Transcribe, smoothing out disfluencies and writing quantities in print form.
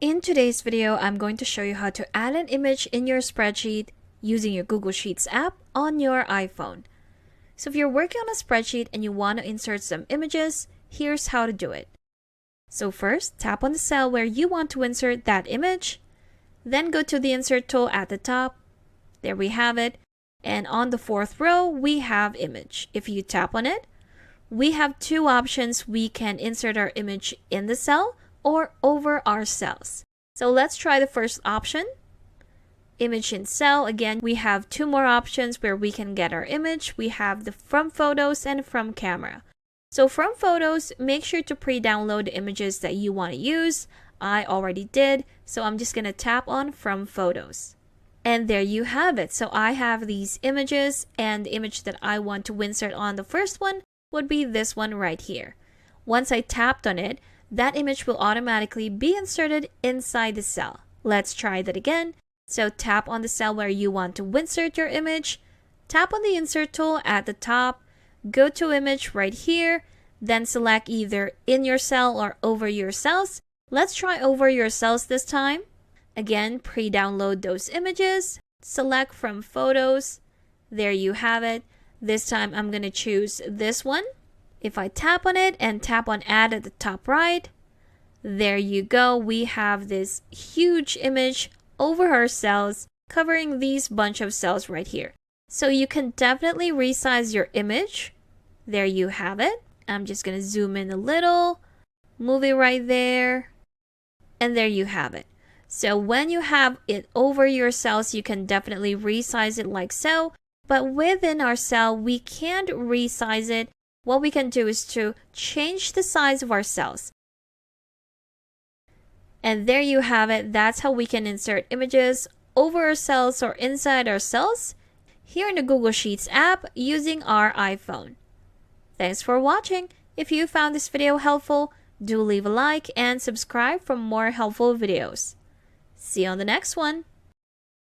In today's video, I'm going to show you how to add an image in your spreadsheet using your Google Sheets app on your iPhone. So if you're working on a spreadsheet and you want to insert some images, here's how to do it. So first, tap on the cell where you want to insert that image. Then go to the Insert tool at the top. There we have it. And on the fourth row, we have Image. If you tap on it, we have two options. We can insert our image in the cell or over our cells. So let's try the first option, image in cell. Again, we have two more options where we can get our image. We have the from photos and from camera. So from photos, make sure to pre-download the images that you want to use. I already did, so I'm just going to tap on from photos. And there you have it. So I have these images, and the image that I want to insert on the first one would be this one right here. Once I tapped on it, that image will automatically be inserted inside the cell. Let's try that again. So tap on the cell where you want to insert your image, tap on the Insert tool at the top, go to Image right here, then select either in your cell or over your cells. Let's try over your cells this time. Again, pre-download those images, select from photos. There you have it. This time I'm going to choose this one. If I tap on it and tap on Add at the top right, there you go. We have this huge image over our cells covering these bunch of cells right here. So you can definitely resize your image. There you have it. I'm just going to zoom in a little, move it right there, and there you have it. So when you have it over your cells, you can definitely resize it like so. But within our cell, we can't resize it. What we can do is to change the size of our cells. And there you have it. That's how we can insert images over our cells or inside our cells here in the Google Sheets app using our iPhone. Thanks for watching. If you found this video helpful, do leave a like and subscribe for more helpful videos. See you on the next one.